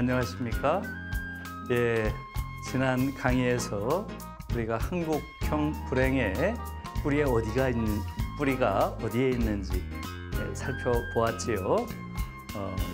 안녕하십니까? 예, 지난 강의에서 우리가 한국형 불행의 뿌리가 어디에 있는지 살펴보았지요.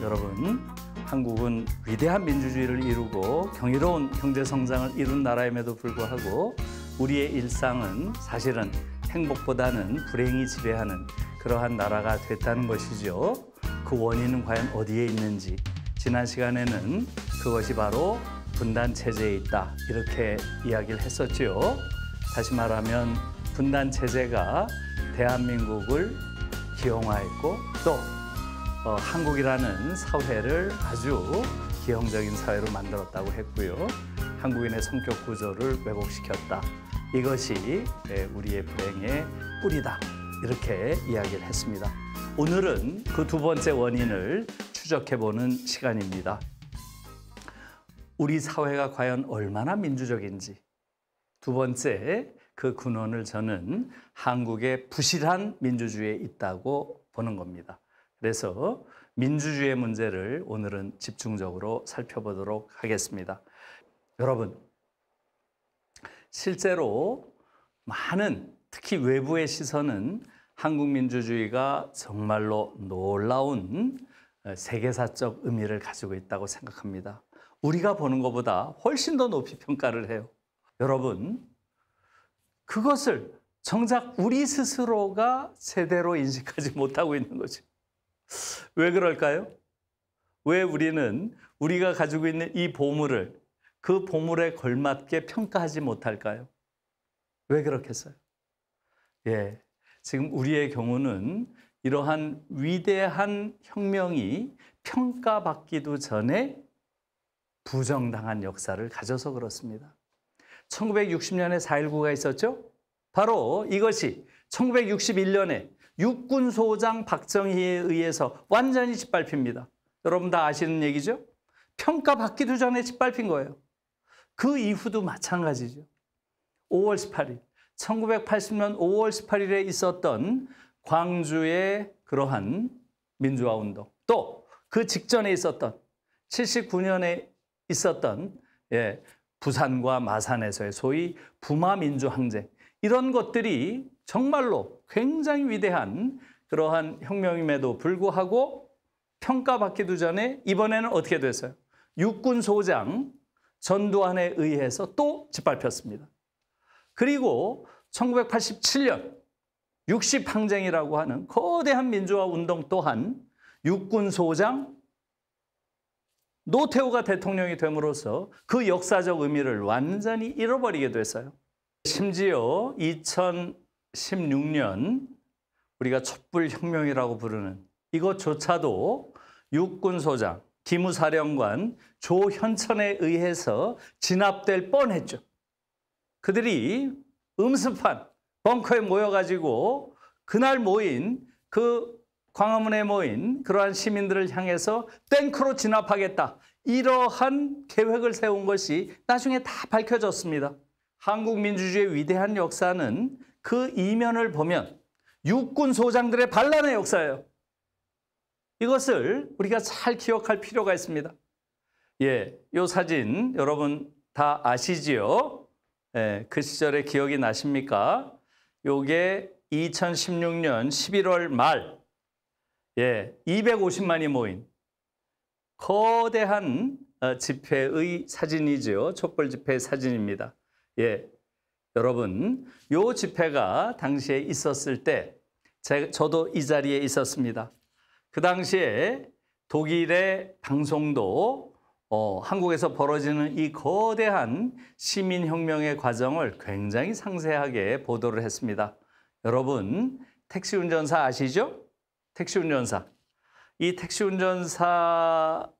여러분, 한국은 위대한 민주주의를 이루고 경이로운 경제 성장을 이룬 나라임에도 불구하고 우리의 일상은 사실은 행복보다는 불행이 지배하는 그러한 나라가 됐다는 것이죠. 그 원인은 과연 어디에 있는지, 지난 시간에는 그것이 바로 분단 체제에 있다, 이렇게 이야기를 했었죠. 다시 말하면 분단 체제가 대한민국을 기형화했고 또 한국이라는 사회를 아주 기형적인 사회로 만들었다고 했고요. 한국인의 성격 구조를 왜곡시켰다. 이것이 우리의 불행의 뿌리다, 이렇게 이야기를 했습니다. 오늘은 그 두 번째 원인을 추적해보는 시간입니다. 우리 사회가 과연 얼마나 민주적인지, 두 번째 그 근원을 저는 한국의 부실한 민주주의에 있다고 보는 겁니다. 그래서 민주주의의 문제를 오늘은 집중적으로 살펴보도록 하겠습니다. 여러분, 실제로 많은, 특히 외부의 시선은 한국 민주주의가 정말로 놀라운 세계사적 의미를 가지고 있다고 생각합니다. 우리가 보는 것보다 훨씬 더 높이 평가를 해요. 여러분, 그것을 정작 우리 스스로가 제대로 인식하지 못하고 있는 거죠. 왜 그럴까요? 왜 우리는 우리가 가지고 있는 이 보물을 그 보물에 걸맞게 평가하지 못할까요? 왜 그렇겠어요? 예, 지금 우리의 경우는 이러한 위대한 혁명이 평가받기도 전에 부정당한 역사를 가져서 그렇습니다. 1960년에 4.19가 있었죠? 바로 이것이 1961년에 육군소장 박정희에 의해서 완전히 짓밟힙니다. 여러분 다 아시는 얘기죠? 평가받기도 전에 짓밟힌 거예요. 그 이후도 마찬가지죠. 5월 18일, 1980년 5월 18일에 있었던 광주의 그러한 민주화운동, 또 그 직전에 있었던 79년에 있었던 부산과 마산에서의 소위 부마민주항쟁, 이런 것들이 정말로 굉장히 위대한 그러한 혁명임에도 불구하고 평가받기도 전에 이번에는 어떻게 됐어요? 육군소장 전두환에 의해서 또 짓밟혔습니다. 그리고 1987년 60항쟁이라고 하는 거대한 민주화 운동 또한 육군소장 노태우가 대통령이 됨으로써 그 역사적 의미를 완전히 잃어버리게 됐어요. 심지어 2016년 우리가 촛불혁명이라고 부르는 이것조차도 육군소장, 기무사령관 조현천에 의해서 진압될 뻔했죠. 그들이 음습한 벙커에 모여가지고 그날 모인 그 광화문에 모인 그러한 시민들을 향해서 탱크로 진압하겠다, 이러한 계획을 세운 것이 나중에 다 밝혀졌습니다. 한국 민주주의의 위대한 역사는 그 이면을 보면 육군 소장들의 반란의 역사예요. 이것을 우리가 잘 기억할 필요가 있습니다. 예, 이 사진 여러분 다 아시지요? 예, 그 시절의 기억이 나십니까? 요게 2016년 11월 말, 250만이 모인 거대한 집회의 사진이죠. 촛불 집회의 사진입니다. 예, 여러분, 요 집회가 당시에 있었을 때 저도 이 자리에 있었습니다. 그 당시에 독일의 방송도 한국에서 벌어지는 이 거대한 시민혁명의 과정을 굉장히 상세하게 보도를 했습니다. 여러분, 택시 운전사 아시죠? 택시 운전사. 이 택시 운전사에서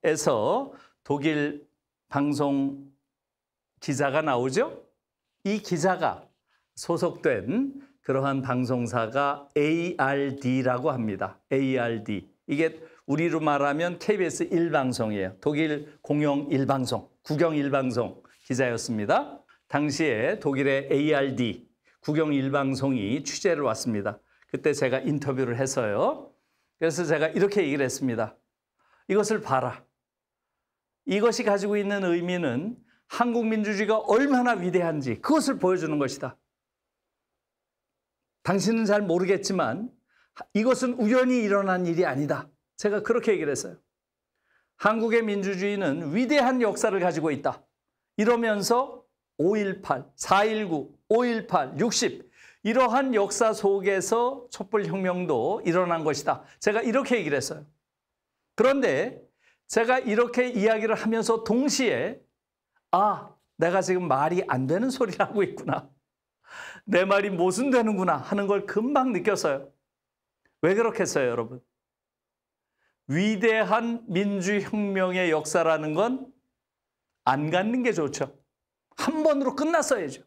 독일 방송 기자가 나오죠? 이 기자가 소속된 그러한 방송사가 ARD라고 합니다. ARD. 이게 우리로 말하면 KBS 1방송이에요. 독일 공영 1방송, 국영 1방송 기자였습니다. 당시에 독일의 ARD, 국영 1방송이 취재를 왔습니다. 그때 제가 인터뷰를 해서요. 그래서 제가 이렇게 얘기를 했습니다. 이것을 봐라. 이것이 가지고 있는 의미는 한국 민주주의가 얼마나 위대한지 그것을 보여주는 것이다. 당신은 잘 모르겠지만 이것은 우연히 일어난 일이 아니다. 제가 그렇게 얘기를 했어요. 한국의 민주주의는 위대한 역사를 가지고 있다. 이러면서 5.18, 4.19, 5.18, 60 이러한 역사 속에서 촛불혁명도 일어난 것이다. 제가 이렇게 얘기를 했어요. 그런데 제가 이렇게 이야기를 하면서 동시에 내가 지금 말이 안 되는 소리를 하고 있구나. 내 말이 모순되는구나 하는 걸 금방 느꼈어요. 왜 그렇겠어요, 여러분? 위대한 민주혁명의 역사라는 건 안 갖는 게 좋죠. 한 번으로 끝났어야죠.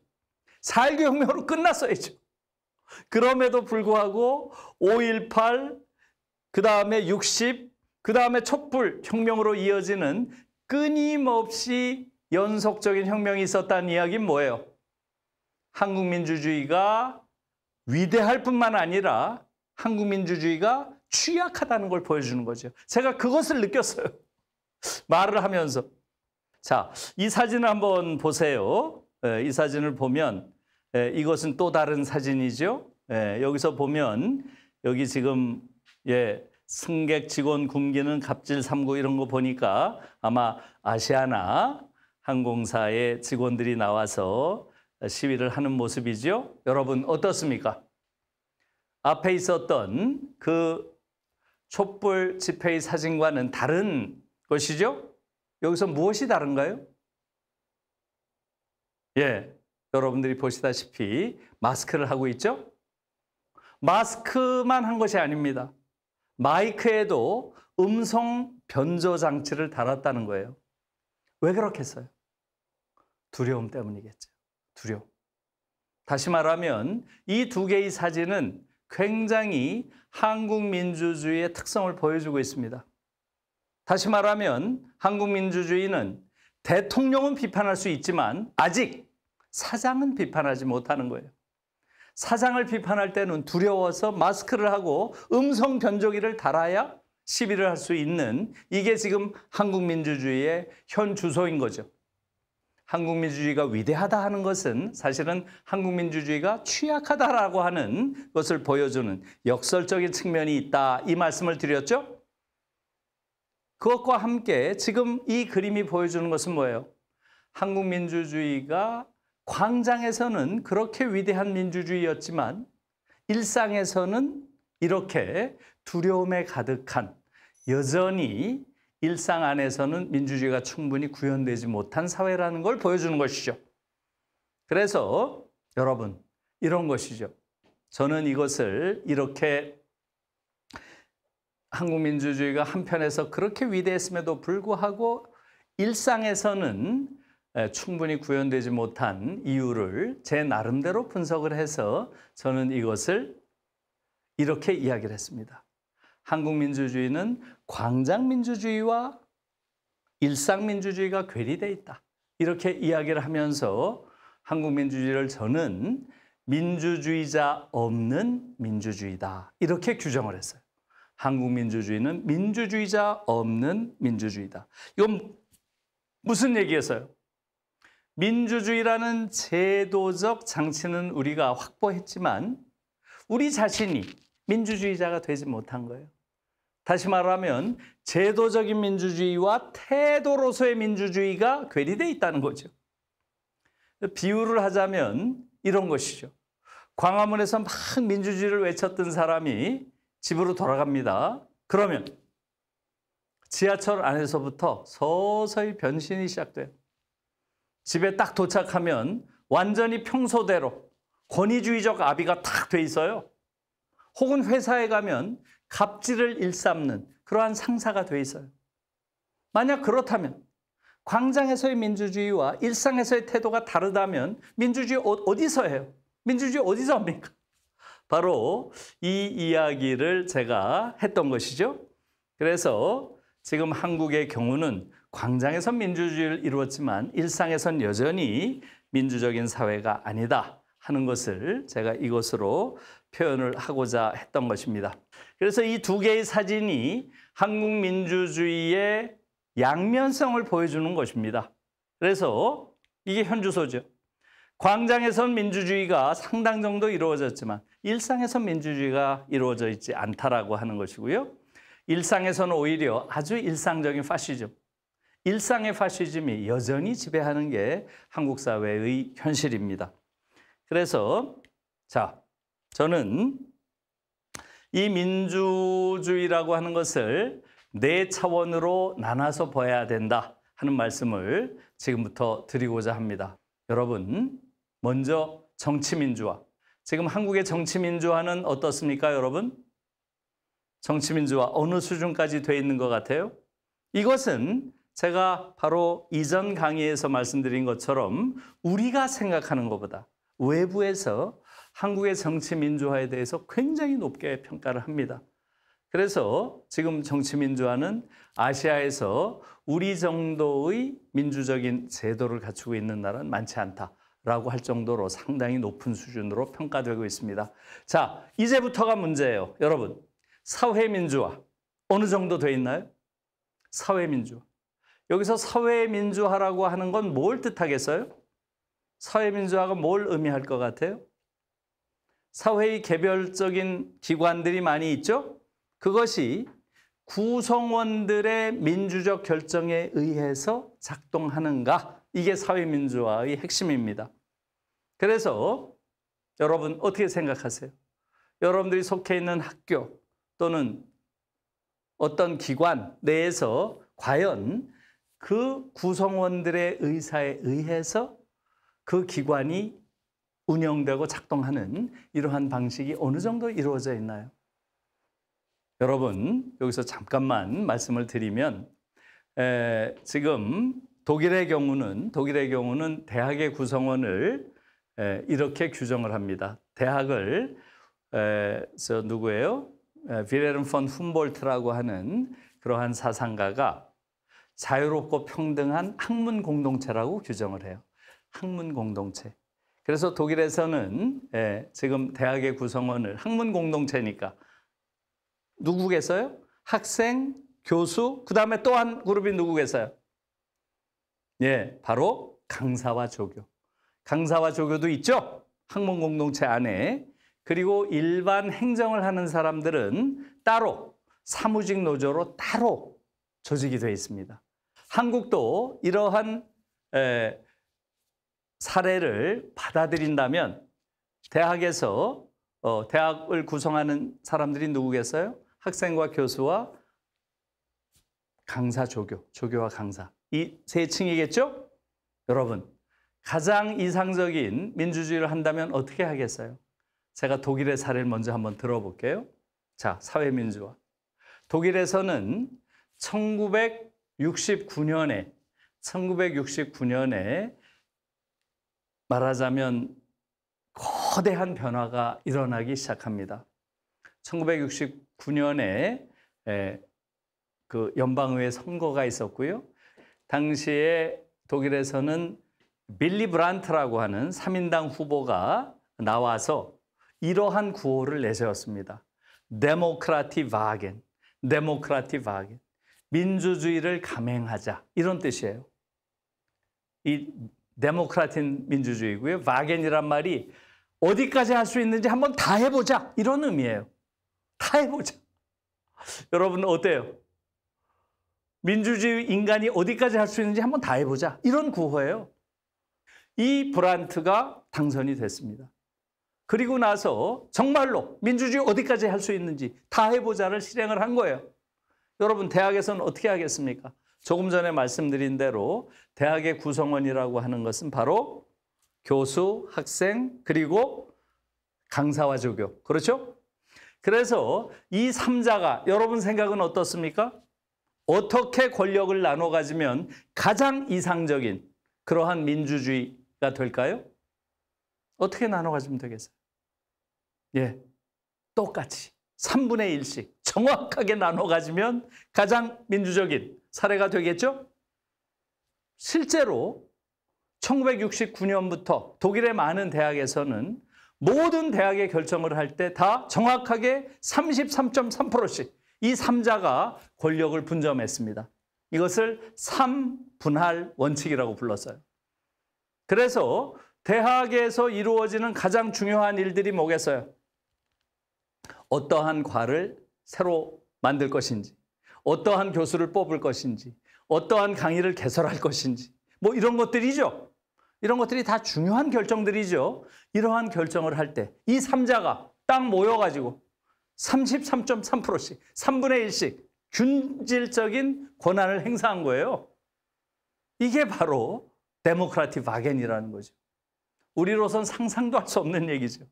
4.19 혁명으로 끝났어야죠. 그럼에도 불구하고 5.18, 그 다음에 60, 그 다음에 촛불혁명으로 이어지는 끊임없이 연속적인 혁명이 있었다는 이야기는 뭐예요? 한국 민주주의가 위대할 뿐만 아니라 한국 민주주의가 취약하다는 걸 보여주는 거죠. 제가 그것을 느꼈어요. 말을 하면서. 자, 이 사진을 한번 보세요. 이 사진을 보면 이것은 또 다른 사진이죠. 여기서 보면 여기 지금 승객 직원 굶기는 갑질 3구 이런 거 보니까 아마 아시아나 항공사의 직원들이 나와서 시위를 하는 모습이죠. 여러분 어떻습니까? 앞에 있었던 그 촛불 집회의 사진과는 다른 것이죠? 여기서 무엇이 다른가요? 여러분들이 보시다시피 마스크를 하고 있죠? 마스크만 한 것이 아닙니다. 마이크에도 음성 변조 장치를 달았다는 거예요. 왜 그렇겠어요? 두려움 때문이겠죠. 두려움. 다시 말하면 이 두 개의 사진은 굉장히 한국 민주주의의 특성을 보여주고 있습니다. 다시 말하면 한국 민주주의는 대통령은 비판할 수 있지만 아직 사장은 비판하지 못하는 거예요. 사장을 비판할 때는 두려워서 마스크를 하고 음성 변조기를 달아야 시비를 할 수 있는 이게 지금 한국 민주주의의 현 주소인 거죠. 한국 민주주의가 위대하다 하는 것은 사실은 한국 민주주의가 취약하다라고 하는 것을 보여주는 역설적인 측면이 있다. 이 말씀을 드렸죠? 그것과 함께 지금 이 그림이 보여주는 것은 뭐예요? 한국 민주주의가 광장에서는 그렇게 위대한 민주주의였지만 일상에서는 이렇게 두려움에 가득한 여전히 일상 안에서는 민주주의가 충분히 구현되지 못한 사회라는 걸 보여주는 것이죠. 그래서 여러분 이런 것이죠. 저는 이것을 이렇게 한국 민주주의가 한편에서 그렇게 위대했음에도 불구하고 일상에서는 충분히 구현되지 못한 이유를 제 나름대로 분석을 해서 저는 이것을 이렇게 이야기를 했습니다. 한국 민주주의는 광장 민주주의와 일상 민주주의가 괴리되어 있다. 이렇게 이야기를 하면서 한국 민주주의를 저는 민주주의자 없는 민주주의다. 이렇게 규정을 했어요. 한국 민주주의는 민주주의자 없는 민주주의다. 이건 무슨 얘기였어요? 민주주의라는 제도적 장치는 우리가 확보했지만 우리 자신이 민주주의자가 되지 못한 거예요. 다시 말하면 제도적인 민주주의와 태도로서의 민주주의가 괴리되어 있다는 거죠. 비유를 하자면 이런 것이죠. 광화문에서 막 민주주의를 외쳤던 사람이 집으로 돌아갑니다. 그러면 지하철 안에서부터 서서히 변신이 시작돼요. 집에 딱 도착하면 완전히 평소대로 권위주의적 아비가 탁 돼 있어요. 혹은 회사에 가면 갑질을 일삼는 그러한 상사가 돼 있어요. 만약 그렇다면 광장에서의 민주주의와 일상에서의 태도가 다르다면 민주주의 어디서 해요? 민주주의 어디서 합니까? 바로 이 이야기를 제가 했던 것이죠. 그래서 지금 한국의 경우는 광장에서 민주주의를 이루었지만 일상에선 여전히 민주적인 사회가 아니다 하는 것을 제가 이것으로 표현을 하고자 했던 것입니다. 그래서 이 두 개의 사진이 한국 민주주의의 양면성을 보여주는 것입니다. 그래서 이게 현주소죠. 광장에선 민주주의가 상당 정도 이루어졌지만 일상에선 민주주의가 이루어져 있지 않다라고 하는 것이고요. 일상에서는 오히려 아주 일상적인 파시즘, 일상의 파시즘이 여전히 지배하는 게 한국 사회의 현실입니다. 그래서 자, 저는 이 민주주의라고 하는 것을 네 차원으로 나눠서 봐야 된다 하는 말씀을 지금부터 드리고자 합니다. 여러분, 먼저 정치민주화. 지금 한국의 정치민주화는 어떻습니까, 여러분? 정치민주화 어느 수준까지 돼 있는 것 같아요? 이것은 제가 바로 이전 강의에서 말씀드린 것처럼 우리가 생각하는 것보다 외부에서 한국의 정치민주화에 대해서 굉장히 높게 평가를 합니다. 그래서 지금 정치민주화는 아시아에서 우리 정도의 민주적인 제도를 갖추고 있는 나라는 많지 않다라고 할 정도로 상당히 높은 수준으로 평가되고 있습니다. 자, 이제부터가 문제예요. 여러분, 사회민주화 어느 정도 돼 있나요? 사회민주화. 여기서 사회민주화라고 하는 건 뭘 뜻하겠어요? 사회민주화가 뭘 의미할 것 같아요? 사회의 개별적인 기관들이 많이 있죠? 그것이 구성원들의 민주적 결정에 의해서 작동하는가? 이게 사회민주화의 핵심입니다. 그래서 여러분 어떻게 생각하세요? 여러분들이 속해 있는 학교 또는 어떤 기관 내에서 과연 그 구성원들의 의사에 의해서 그 기관이 운영되고 작동하는 이러한 방식이 어느 정도 이루어져 있나요? 여러분, 여기서 잠깐만 말씀을 드리면 지금 독일의 경우는 대학의 구성원을 이렇게 규정을 합니다. 대학을 저 누구예요? 빌헬름 폰 훔볼트라고 하는 그러한 사상가가 자유롭고 평등한 학문 공동체라고 규정을 해요. 학문 공동체. 그래서 독일에서는 지금 대학의 구성원을 학문 공동체니까 누구겠어요? 학생, 교수, 그 다음에 또 한 그룹이 누구겠어요? 예, 바로 강사와 조교. 강사와 조교도 있죠? 학문 공동체 안에. 그리고 일반 행정을 하는 사람들은 따로 사무직 노조로 따로 조직이 되어 있습니다. 한국도 이러한 사례를 받아들인다면 대학에서 대학을 구성하는 사람들이 누구겠어요? 학생과 교수와 강사, 조교와 강사. 이 세 층이겠죠? 여러분, 가장 이상적인 민주주의를 한다면 어떻게 하겠어요? 제가 독일의 사례를 먼저 한번 들어볼게요. 자, 사회민주화. 독일에서는 1969년에 말하자면 거대한 변화가 일어나기 시작합니다. 1969년에 그 연방의회 선거가 있었고요. 당시에 독일에서는 빌리 브란트라고 하는 3인당 후보가 나와서 이러한 구호를 내세웠습니다. 데모크라티 바겐. 민주주의를 감행하자. 이런 뜻이에요. 이 데모크라틴 민주주의고요. 바겐이란 말이 어디까지 할 수 있는지 한번 다 해보자. 이런 의미예요. 다 해보자. 여러분 어때요? 민주주의 인간이 어디까지 할 수 있는지 한번 다 해보자. 이런 구호예요. 이 브란트가 당선이 됐습니다. 그리고 나서 정말로 민주주의 어디까지 할 수 있는지 다 해보자를 실행을 한 거예요. 여러분 대학에서는 어떻게 하겠습니까? 조금 전에 말씀드린 대로 대학의 구성원이라고 하는 것은 바로 교수, 학생, 그리고 강사와 조교. 그렇죠? 그래서 이 3자가 여러분 생각은 어떻습니까? 어떻게 권력을 나눠 가지면 가장 이상적인 그러한 민주주의가 될까요? 어떻게 나눠 가지면 되겠어요? 예, 똑같이 3분의 1씩 정확하게 나눠 가지면 가장 민주적인 사례가 되겠죠? 실제로 1969년부터 독일의 많은 대학에서는 모든 대학의 결정을 할 때 다 정확하게 33.3%씩 이 3자가 권력을 분점했습니다. 이것을 3분할 원칙이라고 불렀어요. 그래서 대학에서 이루어지는 가장 중요한 일들이 뭐겠어요? 어떠한 과를 새로 만들 것인지, 어떠한 교수를 뽑을 것인지, 어떠한 강의를 개설할 것인지, 뭐 이런 것들이죠. 이런 것들이 다 중요한 결정들이죠. 이러한 결정을 할 때 이 3자가 딱 모여가지고 33.3%씩, 3분의 1씩 균질적인 권한을 행사한 거예요. 이게 바로 데모크라티 바겐이라는 거죠. 우리로선 상상도 할 수 없는 얘기죠.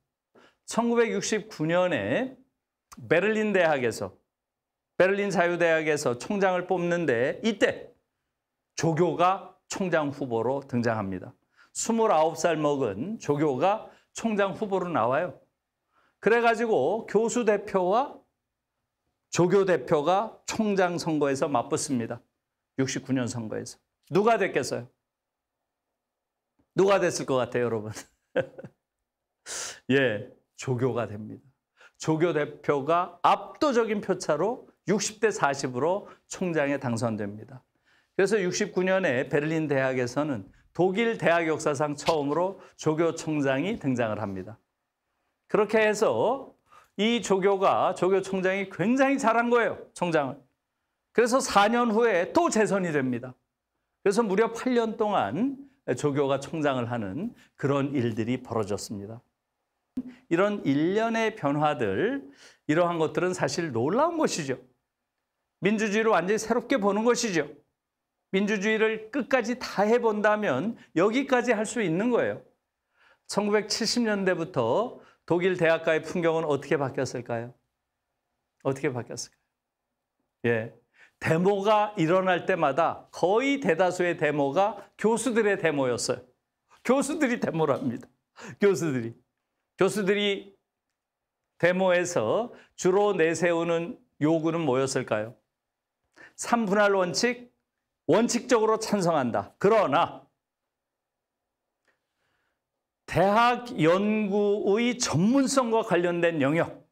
1969년에 베를린 대학에서, 베를린 자유대학에서 총장을 뽑는데 이때 조교가 총장 후보로 등장합니다. 29살 먹은 조교가 총장 후보로 나와요. 그래가지고 교수 대표와 조교 대표가 총장 선거에서 맞붙습니다. 69년 선거에서. 누가 됐겠어요? 누가 됐을 것 같아요, 여러분? 예, 조교가 됩니다. 조교 대표가 압도적인 표차로 60대 40으로 총장에 당선됩니다. 그래서 69년에 베를린 대학에서는 독일 대학 역사상 처음으로 조교 총장이 등장을 합니다. 그렇게 해서 이 조교 총장이 굉장히 잘한 거예요, 총장을. 그래서 4년 후에 또 재선이 됩니다. 그래서 무려 8년 동안 조교가 총장을 하는 그런 일들이 벌어졌습니다. 이런 일련의 변화들, 이러한 것들은 사실 놀라운 것이죠. 민주주의를 완전히 새롭게 보는 것이죠. 민주주의를 끝까지 다 해본다면 여기까지 할 수 있는 거예요. 1970년대부터 독일 대학가의 풍경은 어떻게 바뀌었을까요? 어떻게 바뀌었을까요? 예, 데모가 일어날 때마다 거의 대다수의 데모가 교수들의 데모였어요. 교수들이 데모를 합니다. 교수들이 데모에서 주로 내세우는 요구는 뭐였을까요? 3분할 원칙, 원칙적으로 찬성한다. 그러나 대학 연구의 전문성과 관련된 영역,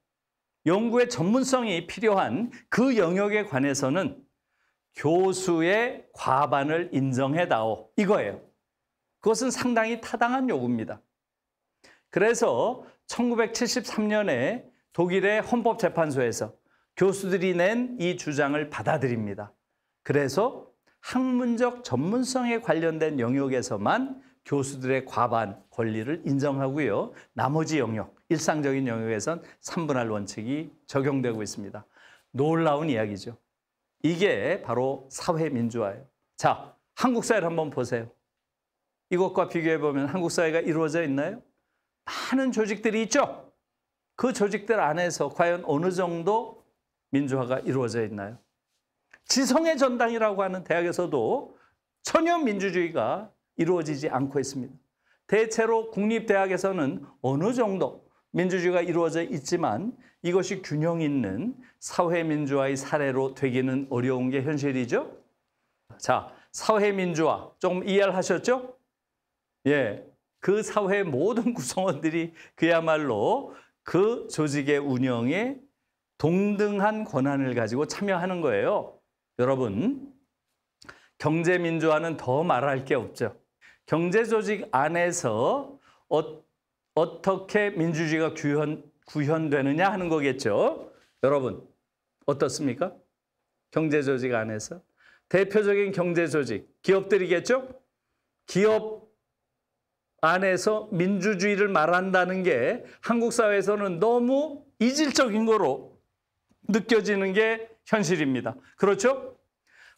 연구의 전문성이 필요한 그 영역에 관해서는 교수의 과반을 인정해다오. 이거예요. 그것은 상당히 타당한 요구입니다. 그래서 1973년에 독일의 헌법재판소에서 교수들이 낸 이 주장을 받아들입니다. 그래서 학문적 전문성에 관련된 영역에서만 교수들의 과반 권리를 인정하고요. 나머지 영역, 일상적인 영역에선 3분할 원칙이 적용되고 있습니다. 놀라운 이야기죠. 이게 바로 사회민주화예요. 자, 한국 사회를 한번 보세요. 이것과 비교해보면 한국 사회가 이루어져 있나요? 많은 조직들이 있죠. 그 조직들 안에서 과연 어느 정도 민주화가 이루어져 있나요? 지성의 전당이라고 하는 대학에서도 전혀 민주주의가 이루어지지 않고 있습니다. 대체로 국립대학에서는 어느 정도 민주주의가 이루어져 있지만 이것이 균형 있는 사회민주화의 사례로 되기는 어려운 게 현실이죠. 자, 사회민주화 조금 이해를 하셨죠? 예, 그 사회의 모든 구성원들이 그야말로 그 조직의 운영에 동등한 권한을 가지고 참여하는 거예요. 여러분, 경제민주화는 더 말할 게 없죠. 경제조직 안에서 어떻게 민주주의가 구현되느냐 하는 거겠죠. 여러분, 어떻습니까? 경제조직 안에서. 대표적인 경제조직, 기업들이겠죠? 기업 안에서 민주주의를 말한다는 게 한국 사회에서는 너무 이질적인 거로 느껴지는 게 현실입니다. 그렇죠?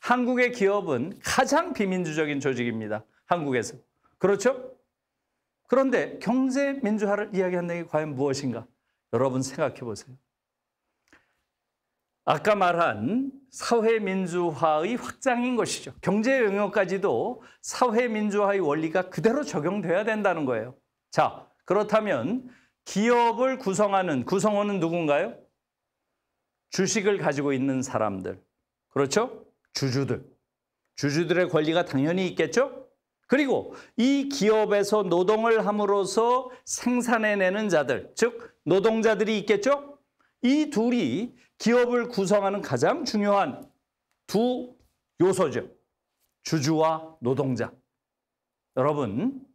한국의 기업은 가장 비민주적인 조직입니다. 한국에서. 그렇죠? 그런데 경제 민주화를 이야기한다는 게 과연 무엇인가? 여러분 생각해 보세요. 아까 말한 사회민주화의 확장인 것이죠. 경제 영역까지도 사회민주화의 원리가 그대로 적용돼야 된다는 거예요. 자, 그렇다면 기업을 구성하는 구성원은 누군가요? 주식을 가지고 있는 사람들. 그렇죠? 주주들. 주주들의 권리가 당연히 있겠죠? 그리고 이 기업에서 노동을 함으로써 생산해내는 자들, 즉 노동자들이 있겠죠? 이 둘이 기업을 구성하는 가장 중요한 두 요소죠. 주주와 노동자. 여러분,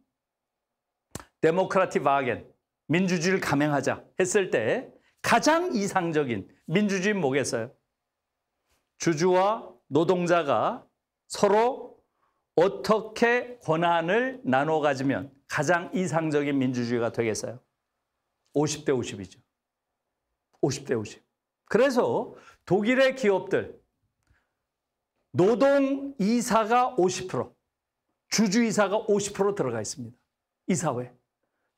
데모크라티 바겐, 민주주의를 감행하자 했을 때 가장 이상적인 민주주의는 뭐겠어요? 주주와 노동자가 서로 어떻게 권한을 나눠 가지면 가장 이상적인 민주주의가 되겠어요? 50대 50이죠. 50대 50. 그래서 독일의 기업들 노동 이사가 50%, 주주 이사가 50% 들어가 있습니다. 이사회.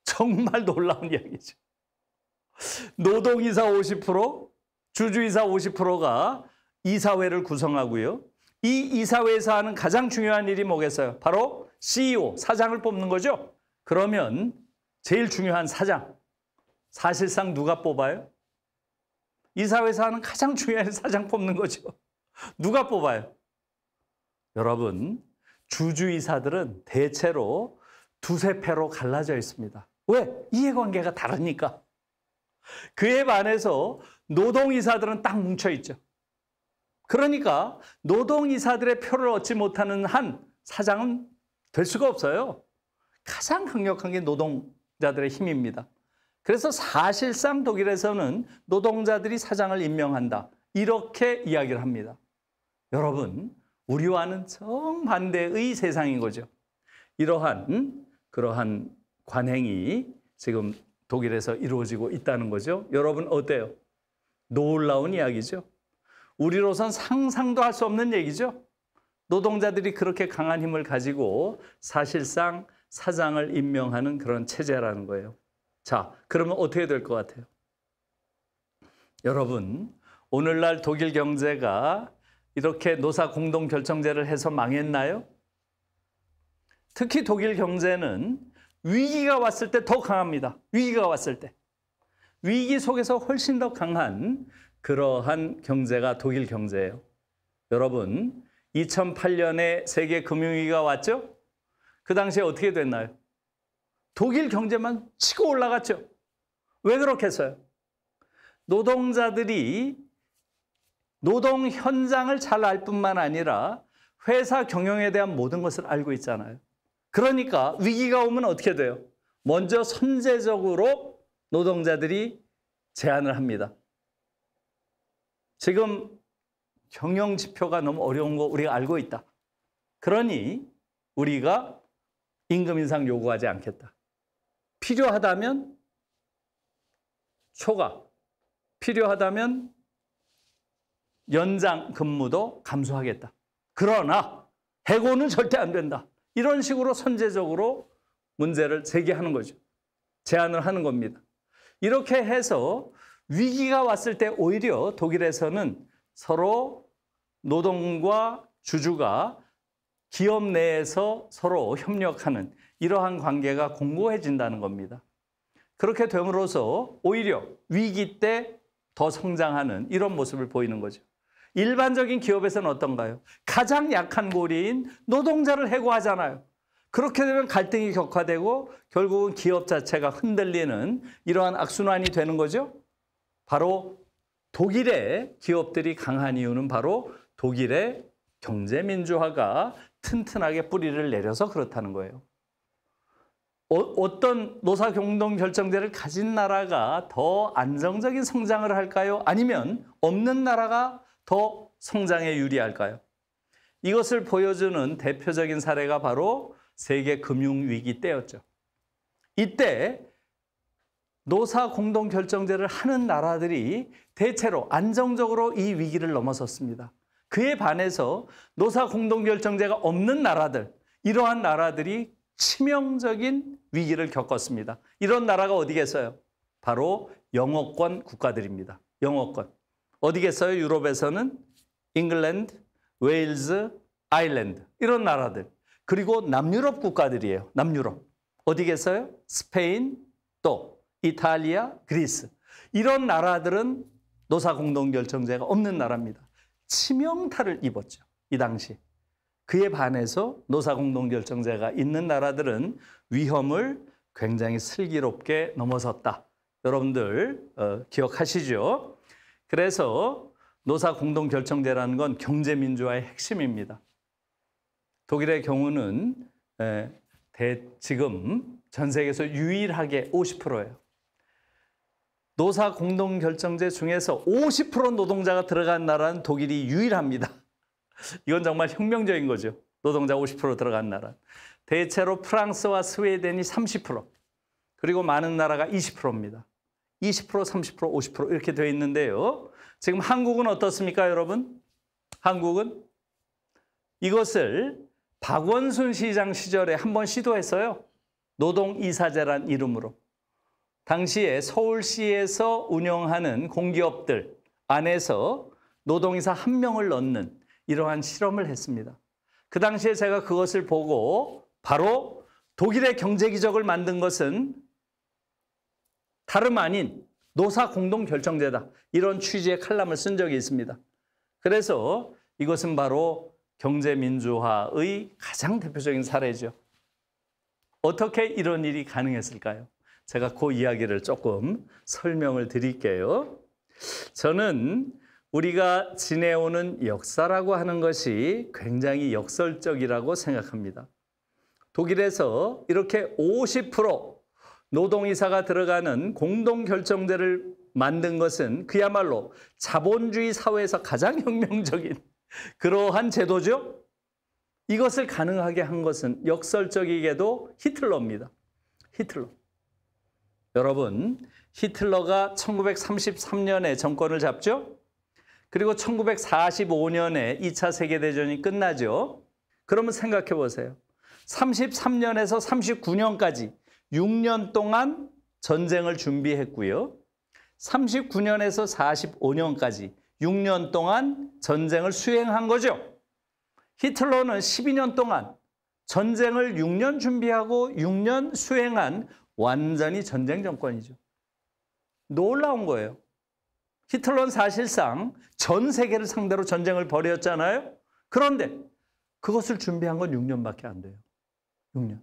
정말 놀라운 이야기죠. 노동 이사 50%, 주주 이사 50%가 이사회를 구성하고요. 이 이사회에서 하는 가장 중요한 일이 뭐겠어요? 바로 CEO, 사장을 뽑는 거죠. 그러면 제일 중요한 사장, 사실상 누가 뽑아요? 이사회에서 하는 가장 중요한 사장 뽑는 거죠. 누가 뽑아요? 여러분, 주주이사들은 대체로 두세 패로 갈라져 있습니다. 왜? 이해관계가 다르니까. 그에 반해서 노동이사들은 딱 뭉쳐있죠. 그러니까 노동이사들의 표를 얻지 못하는 한 사장은 될 수가 없어요. 가장 강력한 게 노동자들의 힘입니다. 그래서 사실상 독일에서는 노동자들이 사장을 임명한다. 이렇게 이야기를 합니다. 여러분, 우리와는 정반대의 세상인 거죠. 그러한 관행이 지금 독일에서 이루어지고 있다는 거죠. 여러분 어때요? 놀라운 이야기죠. 우리로선 상상도 할 수 없는 얘기죠. 노동자들이 그렇게 강한 힘을 가지고 사실상 사장을 임명하는 그런 체제라는 거예요. 자, 그러면 어떻게 될 것 같아요? 여러분, 오늘날 독일 경제가 이렇게 노사 공동 결정제를 해서 망했나요? 특히 독일 경제는 위기가 왔을 때 더 강합니다. 위기가 왔을 때. 위기 속에서 훨씬 더 강한 그러한 경제가 독일 경제예요. 여러분, 2008년에 세계 금융위기가 왔죠? 그 당시에 어떻게 됐나요? 독일 경제만 치고 올라갔죠. 왜 그렇겠어요? 노동자들이 노동 현장을 잘 알 뿐만 아니라 회사 경영에 대한 모든 것을 알고 있잖아요. 그러니까 위기가 오면 어떻게 돼요? 먼저 선제적으로 노동자들이 제안을 합니다. 지금 경영 지표가 너무 어려운 거 우리가 알고 있다. 그러니 우리가 임금 인상 요구하지 않겠다. 필요하다면 초과, 필요하다면 연장 근무도 감수하겠다. 그러나 해고는 절대 안 된다. 이런 식으로 선제적으로 문제를 제기하는 거죠. 제안을 하는 겁니다. 이렇게 해서 위기가 왔을 때 오히려 독일에서는 서로 노동과 주주가 기업 내에서 서로 협력하는 이러한 관계가 공고해진다는 겁니다. 그렇게 됨으로써 오히려 위기 때 더 성장하는 이런 모습을 보이는 거죠. 일반적인 기업에서는 어떤가요? 가장 약한 고리인 노동자를 해고하잖아요. 그렇게 되면 갈등이 격화되고 결국은 기업 자체가 흔들리는 이러한 악순환이 되는 거죠. 바로 독일의 기업들이 강한 이유는 바로 독일의 경제민주화가 튼튼하게 뿌리를 내려서 그렇다는 거예요. 어떤 노사공동결정제를 가진 나라가 더 안정적인 성장을 할까요? 아니면 없는 나라가 더 성장에 유리할까요? 이것을 보여주는 대표적인 사례가 바로 세계 금융위기 때였죠. 이때 노사공동결정제를 하는 나라들이 대체로 안정적으로 이 위기를 넘어섰습니다. 그에 반해서 노사공동결정제가 없는 나라들, 이러한 나라들이 치명적인 위기를 겪었습니다. 이런 나라가 어디겠어요? 바로 영어권 국가들입니다. 영어권. 어디겠어요? 유럽에서는 잉글랜드, 웨일즈, 아일랜드 이런 나라들. 그리고 남유럽 국가들이에요. 남유럽. 어디겠어요? 스페인, 또 이탈리아, 그리스. 이런 나라들은 노사공동결정제가 없는 나라입니다. 치명타를 입었죠. 이 당시. 그에 반해서 노사공동결정제가 있는 나라들은 위험을 굉장히 슬기롭게 넘어섰다. 여러분들 기억하시죠? 그래서 노사 공동 결정제라는 건 경제민주화의 핵심입니다. 독일의 경우는 지금 전 세계에서 유일하게 50%예요. 노사 공동 결정제 중에서 50% 노동자가 들어간 나라는 독일이 유일합니다. 이건 정말 혁명적인 거죠. 노동자 50% 들어간 나라. 대체로 프랑스와 스웨덴이 30%, 그리고 많은 나라가 20%입니다. 20%, 30%, 50% 이렇게 되어 있는데요. 지금 한국은 어떻습니까, 여러분? 한국은 이것을 박원순 시장 시절에 한번 시도했어요. 노동이사제란 이름으로. 당시에 서울시에서 운영하는 공기업들 안에서 노동이사 1명을 넣는 이러한 실험을 했습니다. 그 당시에 제가 그것을 보고 바로 독일의 경제기적을 만든 것은 다름 아닌 노사 공동결정제다, 이런 취지의 칼럼을 쓴 적이 있습니다. 그래서 이것은 바로 경제민주화의 가장 대표적인 사례죠. 어떻게 이런 일이 가능했을까요? 제가 그 이야기를 조금 설명을 드릴게요. 저는 우리가 지내오는 역사라고 하는 것이 굉장히 역설적이라고 생각합니다. 독일에서 이렇게 50% 노동이사가 들어가는 공동결정제를 만든 것은 그야말로 자본주의 사회에서 가장 혁명적인 그러한 제도죠. 이것을 가능하게 한 것은 역설적이게도 히틀러입니다. 히틀러. 여러분, 히틀러가 1933년에 정권을 잡죠. 그리고 1945년에 2차 세계대전이 끝나죠. 그러면 생각해 보세요. 33년에서 39년까지 6년 동안 전쟁을 준비했고요. 39년에서 45년까지 6년 동안 전쟁을 수행한 거죠. 히틀러는 12년 동안 전쟁을 6년 준비하고 6년 수행한 완전히 전쟁 정권이죠. 놀라운 거예요. 히틀러는 사실상 전 세계를 상대로 전쟁을 벌였잖아요. 그런데 그것을 준비한 건 6년밖에 안 돼요. 6년.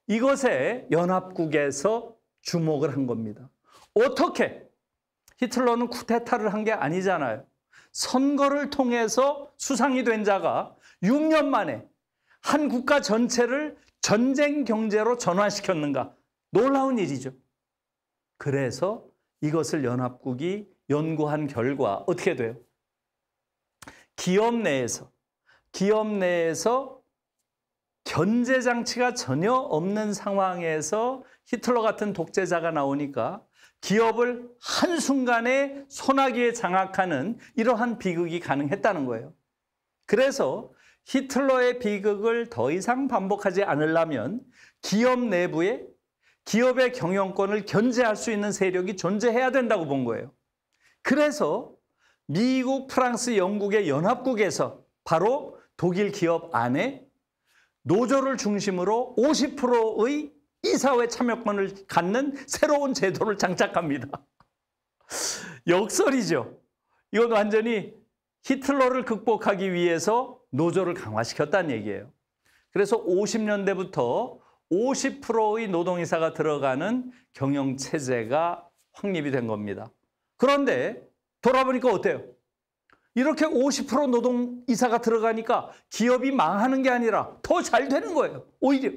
이것에 연합국에서 주목을 한 겁니다. 어떻게? 히틀러는 쿠데타를 한 게 아니잖아요. 선거를 통해서 수상이 된 자가 6년 만에 한 국가 전체를 전쟁 경제로 전환시켰는가? 놀라운 일이죠. 그래서 이것을 연합국이 연구한 결과 어떻게 돼요? 기업 내에서 견제 장치가 전혀 없는 상황에서 히틀러 같은 독재자가 나오니까 기업을 한순간에 소나기에 장악하는 이러한 비극이 가능했다는 거예요. 그래서 히틀러의 비극을 더 이상 반복하지 않으려면 기업 내부에 기업의 경영권을 견제할 수 있는 세력이 존재해야 된다고 본 거예요. 그래서 미국, 프랑스, 영국의 연합국에서 바로 독일 기업 안에 노조를 중심으로 50%의 이사회 참여권을 갖는 새로운 제도를 장착합니다. 역설이죠. 이건 완전히 히틀러를 극복하기 위해서 노조를 강화시켰다는 얘기예요. 그래서 50년대부터 50%의 노동이사가 들어가는 경영체제가 확립이 된 겁니다. 그런데 돌아보니까 어때요? 이렇게 50% 노동이사가 들어가니까 기업이 망하는 게 아니라 더 잘 되는 거예요. 오히려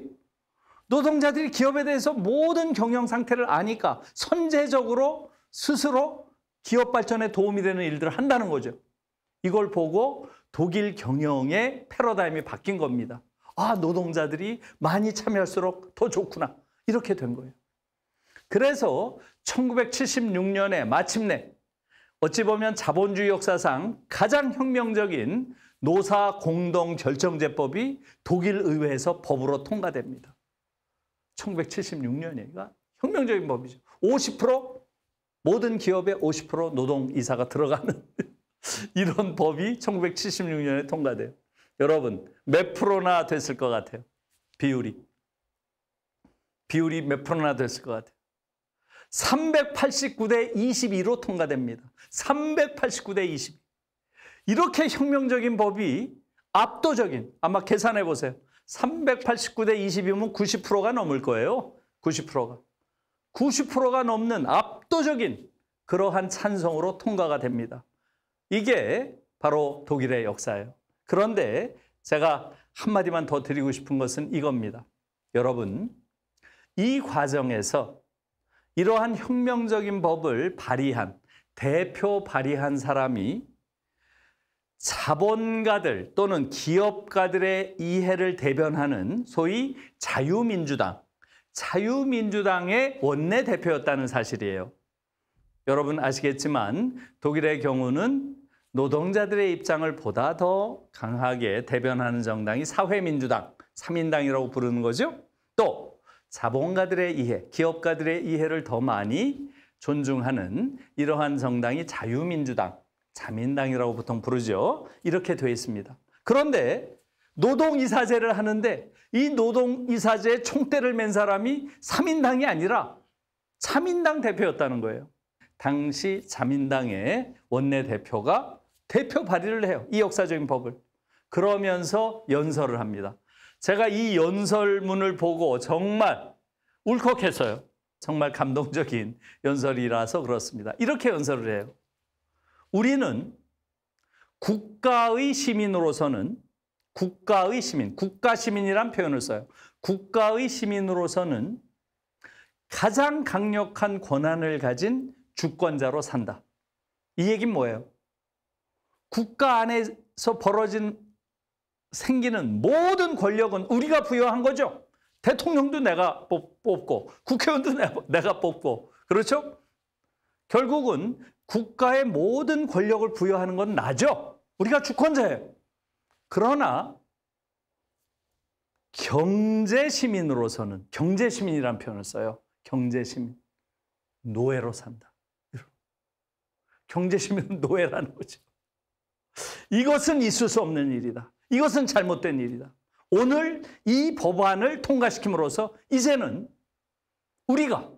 노동자들이 기업에 대해서 모든 경영 상태를 아니까 선제적으로 스스로 기업 발전에 도움이 되는 일들을 한다는 거죠. 이걸 보고 독일 경영의 패러다임이 바뀐 겁니다. 아, 노동자들이 많이 참여할수록 더 좋구나. 이렇게 된 거예요. 그래서 1976년에 마침내 어찌 보면 자본주의 역사상 가장 혁명적인 노사 공동결정제법이 독일 의회에서 법으로 통과됩니다. 1976년이니까 혁명적인 법이죠. 50% 모든 기업의 50% 노동이사가 들어가는 이런 법이 1976년에 통과돼요. 여러분, 몇 프로나 됐을 것 같아요? 비율이 몇 프로나 됐을 것 같아요? 389대 22로 통과됩니다. 389대 22. 이렇게 혁명적인 법이 압도적인, 아마 계산해 보세요. 389대 20이면 90%가 넘을 거예요. 90%가. 90%가 넘는 압도적인 그러한 찬성으로 통과가 됩니다. 이게 바로 독일의 역사예요. 그런데 제가 한마디만 더 드리고 싶은 것은 이겁니다. 여러분, 이 과정에서 이러한 혁명적인 법을 대표 발의한 사람이 자본가들 또는 기업가들의 이해를 대변하는 소위 자유민주당의 원내대표였다는 사실이에요. 여러분 아시겠지만 독일의 경우는 노동자들의 입장을 보다 더 강하게 대변하는 정당이 사회민주당, 3인당이라고 부르는 거죠. 또 자본가들의 이해, 기업가들의 이해를 더 많이 존중하는 이러한 정당이 자유민주당, 자민당이라고 보통 부르죠. 이렇게 되어 있습니다. 그런데 노동이사제를 하는데 이 노동이사제의 총대를 맨 사람이 3인당이 아니라 자민당 대표였다는 거예요. 당시 자민당의 원내대표가 대표 발의를 해요. 이 역사적인 법을. 그러면서 연설을 합니다. 제가 이 연설문을 보고 정말 울컥했어요. 정말 감동적인 연설이라서 그렇습니다. 이렇게 연설을 해요. 우리는 국가의 시민으로서는 국가 시민이란 표현을 써요. 국가의 시민으로서는 가장 강력한 권한을 가진 주권자로 산다. 이 얘기는 뭐예요? 국가 안에서 생기는 모든 권력은 우리가 부여한 거죠. 대통령도 내가 뽑고 국회의원도 내가 뽑고 그렇죠? 결국은 국가의 모든 권력을 부여하는 건 나죠. 우리가 주권자예요. 그러나 경제시민으로서는 경제시민이라는 표현을 써요. 경제시민. 노예로 산다. 경제시민은 노예라는 거죠. 이것은 있을 수 없는 일이다. 이것은 잘못된 일이다. 오늘 이 법안을 통과시킴으로써 이제는 우리가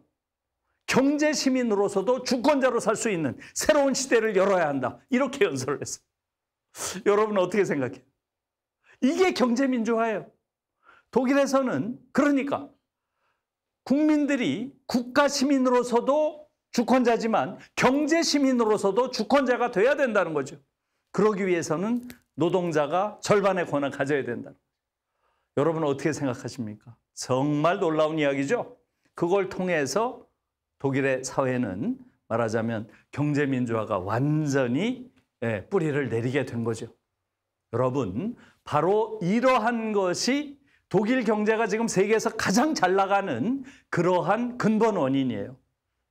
경제시민으로서도 주권자로 살 수 있는 새로운 시대를 열어야 한다. 이렇게 연설을 했어요. 여러분 어떻게 생각해요? 이게 경제민주화예요. 독일에서는 그러니까 국민들이 국가시민으로서도 주권자지만 경제시민으로서도 주권자가 돼야 된다는 거죠. 그러기 위해서는 노동자가 절반의 권한을 가져야 된다. 여러분은 어떻게 생각하십니까? 정말 놀라운 이야기죠. 그걸 통해서 독일의 사회는 말하자면 경제민주화가 완전히 뿌리를 내리게 된 거죠. 여러분, 바로 이러한 것이 독일 경제가 지금 세계에서 가장 잘 나가는 그러한 근본 원인이에요.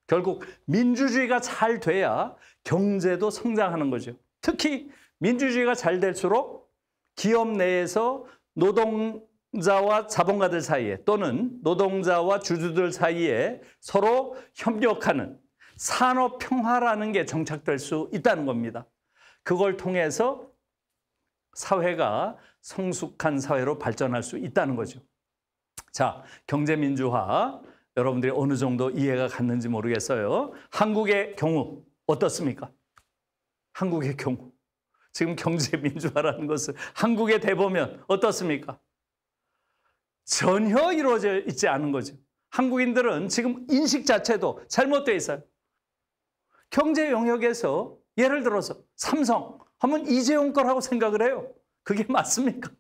결국 민주주의가 잘 돼야 경제도 성장하는 거죠. 특히 민주주의가 잘 될수록 기업 내에서 노동자와 자본가들 사이에 또는 노동자와 주주들 사이에 서로 협력하는 산업 평화라는 게 정착될 수 있다는 겁니다. 그걸 통해서 사회가 성숙한 사회로 발전할 수 있다는 거죠. 자, 경제민주화 여러분들이 어느 정도 이해가 갔는지 모르겠어요. 한국의 경우 어떻습니까? 한국의 경우 지금 경제민주화라는 것을 한국에 대보면 어떻습니까? 전혀 이루어져 있지 않은 거죠. 한국인들은 지금 인식 자체도 잘못되어 있어요. 경제 영역에서 예를 들어서 삼성 하면 이재용 거라고 생각을 해요. 그게 맞습니까?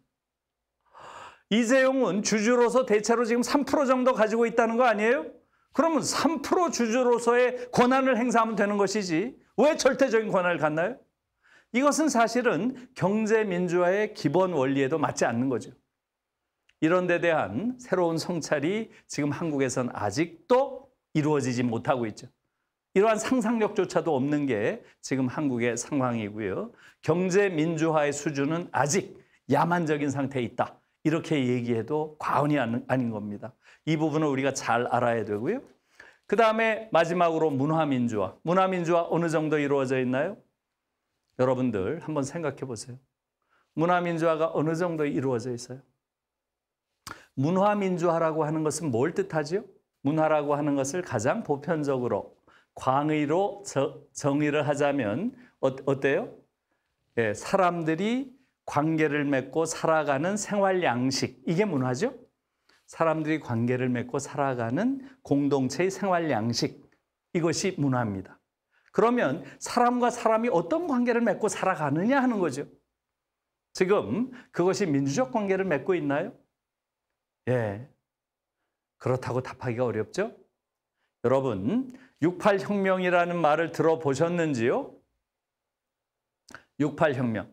이재용은 주주로서 대체로 지금 3% 정도 가지고 있다는 거 아니에요? 그러면 3% 주주로서의 권한을 행사하면 되는 것이지 왜 절대적인 권한을 갖나요? 이것은 사실은 경제민주화의 기본 원리에도 맞지 않는 거죠. 이런 데 대한 새로운 성찰이 지금 한국에서는 아직도 이루어지지 못하고 있죠. 이러한 상상력조차도 없는 게 지금 한국의 상황이고요. 경제민주화의 수준은 아직 야만적인 상태에 있다. 이렇게 얘기해도 과언이 아닌 겁니다. 이 부분을 우리가 잘 알아야 되고요. 그다음에 마지막으로 문화민주화. 문화민주화 어느 정도 이루어져 있나요? 여러분들 한번 생각해 보세요. 문화민주화가 어느 정도 이루어져 있어요? 문화민주화라고 하는 것은 뭘 뜻하죠? 문화라고 하는 것을 가장 보편적으로 광의로 정의를 하자면 어때요? 예, 사람들이 관계를 맺고 살아가는 생활 양식, 이게 문화죠? 사람들이 관계를 맺고 살아가는 공동체의 생활 양식, 이것이 문화입니다. 그러면 사람과 사람이 어떤 관계를 맺고 살아가느냐 하는 거죠. 지금 그것이 민주적 관계를 맺고 있나요? 예. 그렇다고 답하기가 어렵죠? 여러분, 68혁명이라는 말을 들어보셨는지요? 68혁명.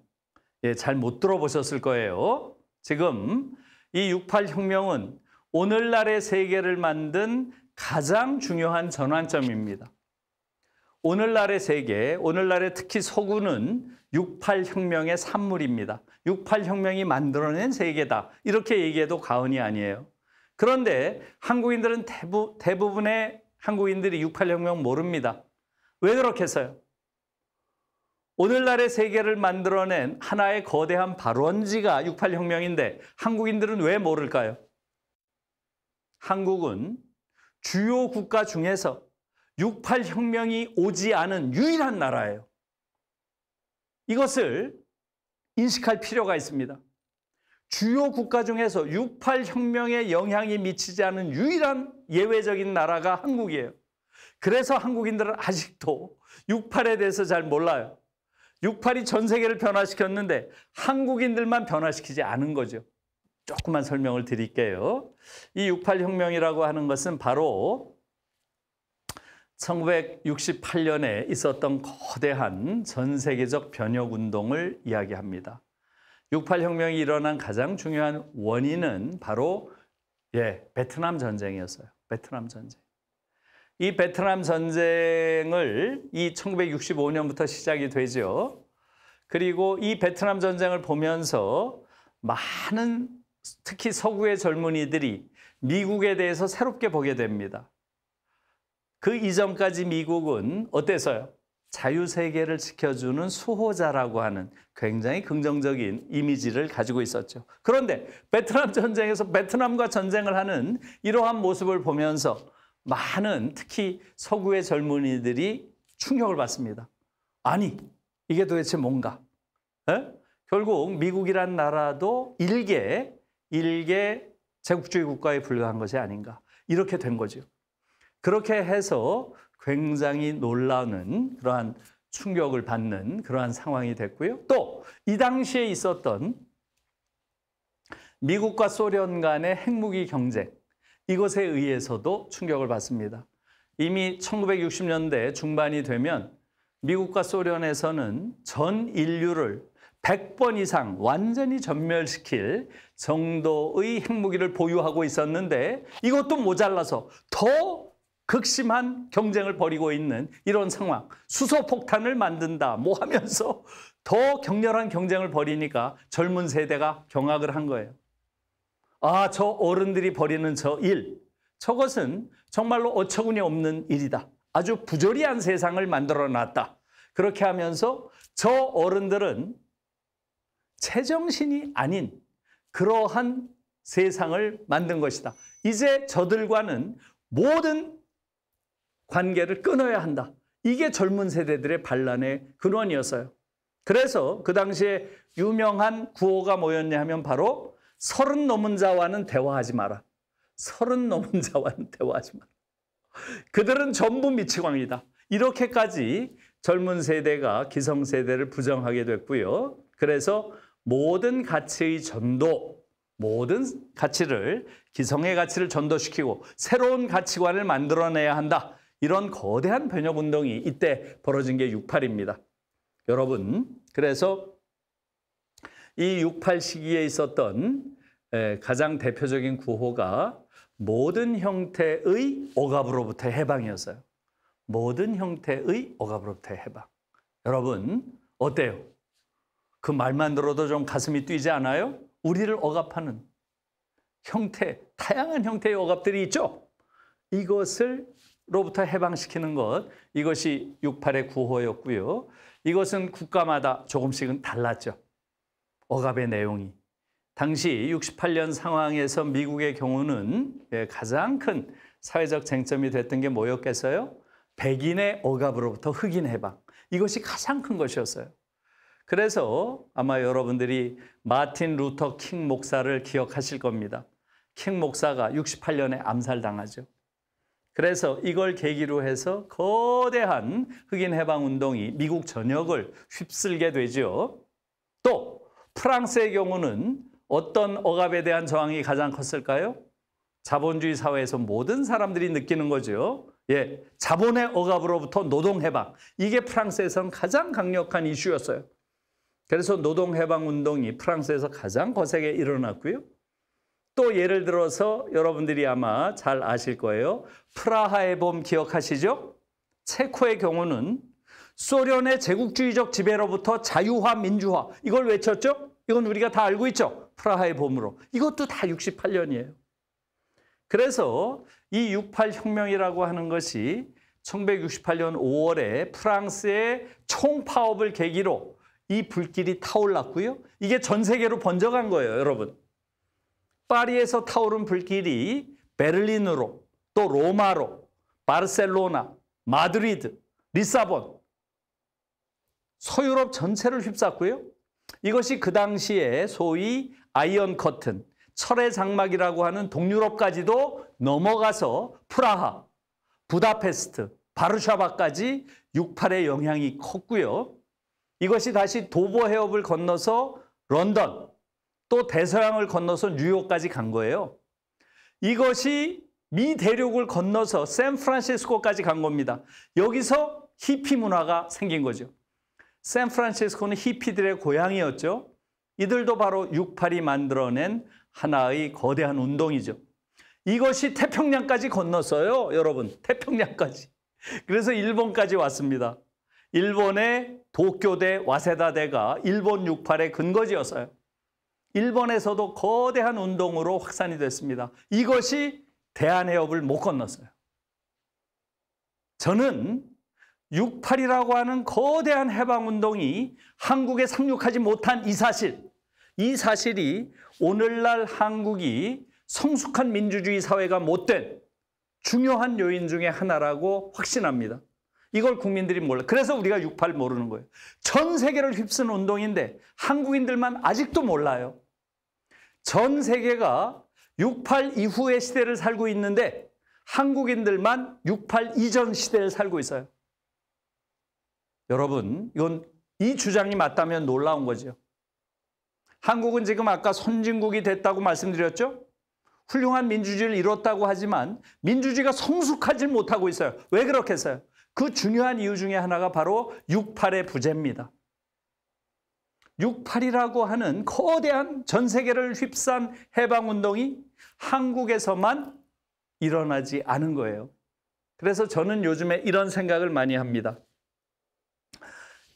예, 잘 못 들어보셨을 거예요. 지금 이 68혁명은 오늘날의 세계를 만든 가장 중요한 전환점입니다. 오늘날의 세계, 오늘날의 특히 서구는 68혁명의 산물입니다. 68혁명이 만들어낸 세계다. 이렇게 얘기해도 과언이 아니에요. 그런데 한국인들은 대부분의 한국인들이 68혁명 모릅니다. 왜 그렇겠어요? 오늘날의 세계를 만들어낸 하나의 거대한 발원지가 68혁명인데 한국인들은 왜 모를까요? 한국은 주요 국가 중에서 68혁명이 오지 않은 유일한 나라예요. 이것을 인식할 필요가 있습니다. 주요 국가 중에서 68혁명에 영향이 미치지 않은 유일한 예외적인 나라가 한국이에요. 그래서 한국인들은 아직도 68에 대해서 잘 몰라요. 68이 전 세계를 변화시켰는데 한국인들만 변화시키지 않은 거죠. 조금만 설명을 드릴게요. 이 68혁명이라고 하는 것은 바로 1968년에 있었던 거대한 전 세계적 변혁운동을 이야기합니다. 68혁명이 일어난 가장 중요한 원인은 바로 베트남 전쟁이었어요. 베트남 전쟁. 이 베트남 전쟁을 이 1965년부터 시작이 되죠. 그리고 이 베트남 전쟁을 보면서 많은 특히 서구의 젊은이들이 미국에 대해서 새롭게 보게 됩니다. 그 이전까지 미국은 어땠어요? 자유세계를 지켜주는 수호자라고 하는 굉장히 긍정적인 이미지를 가지고 있었죠. 그런데 베트남 전쟁에서 베트남과 전쟁을 하는 이러한 모습을 보면서 많은 특히 서구의 젊은이들이 충격을 받습니다. 아니, 이게 도대체 뭔가? 결국 미국이란 나라도 일개 제국주의 국가에 불과한 것이 아닌가. 이렇게 된 거죠. 그렇게 해서 굉장히 놀라는 그러한 충격을 받는 그러한 상황이 됐고요. 또 이 당시에 있었던 미국과 소련 간의 핵무기 경쟁, 이것에 의해서도 충격을 받습니다. 이미 1960년대 중반이 되면 미국과 소련에서는 전 인류를 100번 이상 완전히 전멸시킬 정도의 핵무기를 보유하고 있었는데 이것도 모자라서 더 극심한 경쟁을 벌이고 있는 이런 상황. 수소폭탄을 만든다 뭐 하면서 더 격렬한 경쟁을 벌이니까 젊은 세대가 경악을 한 거예요. 아, 저 어른들이 벌이는 저 일, 저것은 정말로 어처구니 없는 일이다. 아주 부조리한 세상을 만들어 놨다. 그렇게 하면서 저 어른들은 제정신이 아닌 그러한 세상을 만든 것이다. 이제 저들과는 모든 관계를 끊어야 한다. 이게 젊은 세대들의 반란의 근원이었어요. 그래서 그 당시에 유명한 구호가 뭐였냐 하면 바로 30 넘은 자와는 대화하지 마라. 30 넘은 자와는 대화하지 마라. 그들은 전부 미치광이다. 이렇게까지 젊은 세대가 기성세대를 부정하게 됐고요. 그래서 모든 가치의 전도, 모든 가치를, 기성의 가치를 전도시키고 새로운 가치관을 만들어내야 한다. 이런 거대한 변혁운동이 이때 벌어진 게 68입니다. 여러분, 그래서 이 68 시기에 있었던 가장 대표적인 구호가 모든 형태의 억압으로부터의 해방이었어요. 모든 형태의 억압으로부터의 해방. 여러분, 어때요? 그 말만 들어도 좀 가슴이 뛰지 않아요? 우리를 억압하는 형태, 다양한 형태의 억압들이 있죠? 이것을로부터 해방시키는 것, 이것이 68의 구호였고요. 이것은 국가마다 조금씩은 달랐죠. 억압의 내용이. 당시 68년 상황에서 미국의 경우는 가장 큰 사회적 쟁점이 됐던 게 뭐였겠어요? 백인의 억압으로부터 흑인 해방. 이것이 가장 큰 것이었어요. 그래서 아마 여러분들이 마틴 루터 킹 목사를 기억하실 겁니다. 킹 목사가 68년에 암살당하죠. 그래서 이걸 계기로 해서 거대한 흑인 해방 운동이 미국 전역을 휩쓸게 되죠. 또 프랑스의 경우는 어떤 억압에 대한 저항이 가장 컸을까요? 자본주의 사회에서 모든 사람들이 느끼는 거죠. 예, 자본의 억압으로부터 노동해방. 이게 프랑스에서는 가장 강력한 이슈였어요. 그래서 노동해방 운동이 프랑스에서 가장 거세게 일어났고요. 또 예를 들어서 여러분들이 아마 잘 아실 거예요. 프라하의 봄 기억하시죠? 체코의 경우는 소련의 제국주의적 지배로부터 자유화, 민주화. 이걸 외쳤죠? 이건 우리가 다 알고 있죠? 프라하의 봄으로. 이것도 다 68년이에요. 그래서 이 68혁명이라고 하는 것이 1968년 5월에 프랑스의 총파업을 계기로 이 불길이 타올랐고요. 이게 전 세계로 번져간 거예요, 여러분. 파리에서 타오른 불길이 베를린으로, 또 로마로, 바르셀로나, 마드리드, 리사본, 서유럽 전체를 휩쌌고요. 이것이 그 당시에 소위 아이언 커튼, 철의 장막이라고 하는 동유럽까지도 넘어가서 프라하, 부다페스트, 바르샤바까지 68의 영향이 컸고요. 이것이 다시 도보 해협을 건너서 런던, 또 대서양을 건너서 뉴욕까지 간 거예요. 이것이 미 대륙을 건너서 샌프란시스코까지 간 겁니다. 여기서 히피 문화가 생긴 거죠. 샌프란시스코는 히피들의 고향이었죠. 이들도 바로 68이 만들어낸 하나의 거대한 운동이죠. 이것이 태평양까지 건넜어요, 여러분. 태평양까지. 그래서 일본까지 왔습니다. 일본의 도쿄대, 와세다대가 일본 68의 근거지였어요. 일본에서도 거대한 운동으로 확산이 됐습니다. 이것이 대한해협을 못 건넜어요. 저는 68이라고 하는 거대한 해방운동이 한국에 상륙하지 못한 이 사실이 오늘날 한국이 성숙한 민주주의 사회가 못된 중요한 요인 중에 하나라고 확신합니다. 이걸 국민들이 몰라요. 그래서 우리가 68 모르는 거예요. 전 세계를 휩쓰는 운동인데 한국인들만 아직도 몰라요. 전 세계가 68 이후의 시대를 살고 있는데 한국인들만 68 이전 시대를 살고 있어요. 여러분, 이건 이 주장이 맞다면 놀라운 거죠. 한국은 지금 아까 선진국이 됐다고 말씀드렸죠? 훌륭한 민주주의를 이뤘다고 하지만 민주주의가 성숙하지 못하고 있어요. 왜 그렇겠어요? 그 중요한 이유 중에 하나가 바로 68의 부재입니다. 68이라고 하는 거대한 전 세계를 휩싼 해방운동이 한국에서만 일어나지 않은 거예요. 그래서 저는 요즘에 이런 생각을 많이 합니다.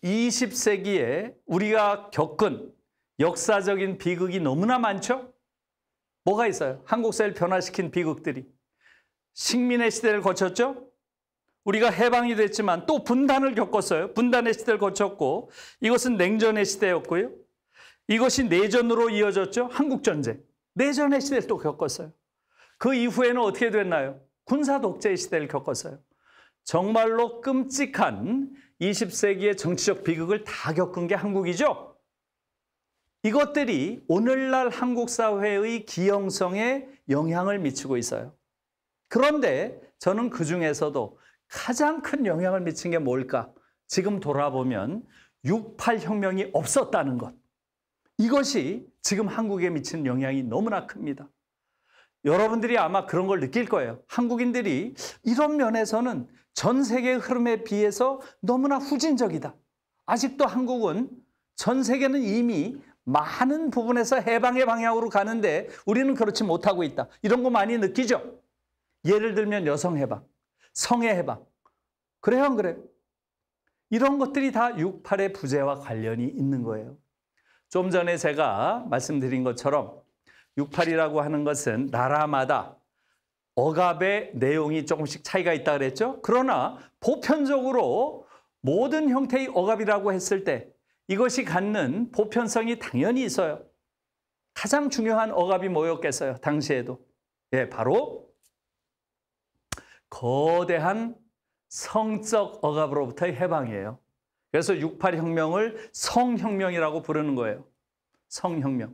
20세기에 우리가 겪은 역사적인 비극이 너무나 많죠? 뭐가 있어요? 한국 사회를 변화시킨 비극들이. 식민의 시대를 거쳤죠? 우리가 해방이 됐지만 또 분단을 겪었어요. 분단의 시대를 거쳤고 이것은 냉전의 시대였고요. 이것이 내전으로 이어졌죠. 한국전쟁. 내전의 시대를 또 겪었어요. 그 이후에는 어떻게 됐나요? 군사 독재의 시대를 겪었어요. 정말로 끔찍한 20세기의 정치적 비극을 다 겪은 게 한국이죠. 이것들이 오늘날 한국 사회의 기형성에 영향을 미치고 있어요. 그런데 저는 그중에서도 가장 큰 영향을 미친 게 뭘까? 지금 돌아보면 68 혁명이 없었다는 것. 이것이 지금 한국에 미치는 영향이 너무나 큽니다. 여러분들이 아마 그런 걸 느낄 거예요. 한국인들이 이런 면에서는 전 세계의 흐름에 비해서 너무나 후진적이다. 아직도 한국은 전 세계는 이미 많은 부분에서 해방의 방향으로 가는데 우리는 그렇지 못하고 있다. 이런 거 많이 느끼죠? 예를 들면 여성 해방, 성의 해방. 그래요, 안 그래요? 이런 것들이 다 68의 부재와 관련이 있는 거예요. 좀 전에 제가 말씀드린 것처럼 68이라고 하는 것은 나라마다 억압의 내용이 조금씩 차이가 있다 그랬죠? 그러나 보편적으로 모든 형태의 억압이라고 했을 때 이것이 갖는 보편성이 당연히 있어요. 가장 중요한 억압이 뭐였겠어요? 당시에도. 예, 바로 거대한 성적 억압으로부터의 해방이에요. 그래서 68 혁명을 성혁명이라고 부르는 거예요. 성혁명.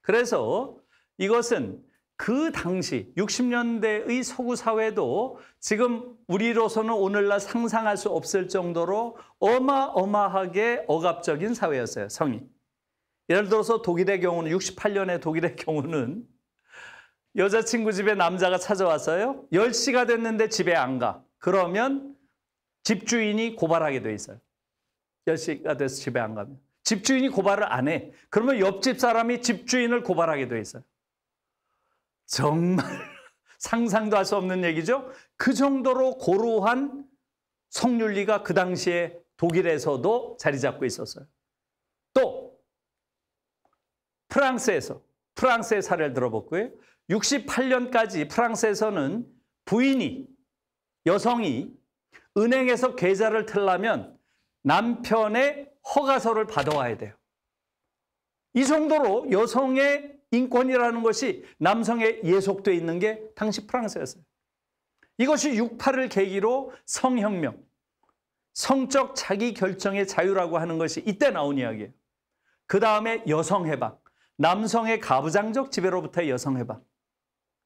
그래서 이것은 그 당시 60년대의 서구 사회도 지금 우리로서는 오늘날 상상할 수 없을 정도로 어마어마하게 억압적인 사회였어요. 성이. 예를 들어서 독일의 경우는 68년의 독일의 경우는 여자친구 집에 남자가 찾아왔어요. 10시가 됐는데 집에 안 가. 그러면 집주인이 고발하게 돼 있어요. 10시가 돼서 집에 안 가면. 집주인이 고발을 안 해. 그러면 옆집 사람이 집주인을 고발하게 돼 있어요. 정말 상상도 할 수 없는 얘기죠. 그 정도로 고루한 성윤리가 그 당시에 독일에서도 자리 잡고 있었어요. 또 프랑스의 사례를 들어봤고요. 68년까지 프랑스에서는 부인이, 여성이 은행에서 계좌를 틀려면 남편의 허가서를 받아와야 돼요. 이 정도로 여성의 인권이라는 것이 남성에 예속되어 있는 게 당시 프랑스였어요. 이것이 68을 계기로 성혁명, 성적 자기 결정의 자유라고 하는 것이 이때 나온 이야기예요. 그 다음에 여성해방, 남성의 가부장적 지배로부터의 여성해방.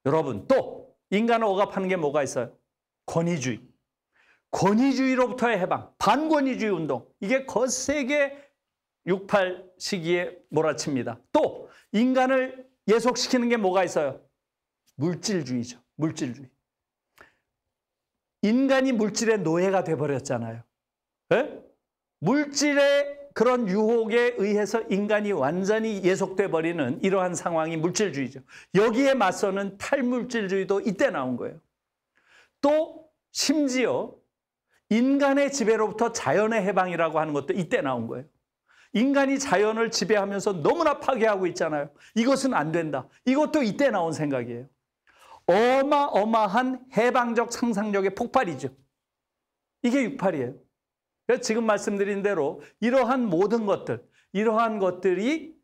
여러분, 또 인간을 억압하는 게 뭐가 있어요? 권위주의. 권위주의로부터의 해방, 반권위주의 운동. 이게 거세게 68 시기에 몰아칩니다. 또 인간을 예속시키는 게 뭐가 있어요? 물질주의죠. 물질주의. 인간이 물질의 노예가 돼버렸잖아요. 네? 물질의 그런 유혹에 의해서 인간이 완전히 예속돼 버리는 이러한 상황이 물질주의죠. 여기에 맞서는 탈물질주의도 이때 나온 거예요. 또 심지어 인간의 지배로부터 자연의 해방이라고 하는 것도 이때 나온 거예요. 인간이 자연을 지배하면서 너무나 파괴하고 있잖아요. 이것은 안 된다. 이것도 이때 나온 생각이에요. 어마어마한 해방적 상상력의 폭발이죠. 이게 68이에요. 지금 말씀드린 대로 이러한 모든 것들, 이러한 것들이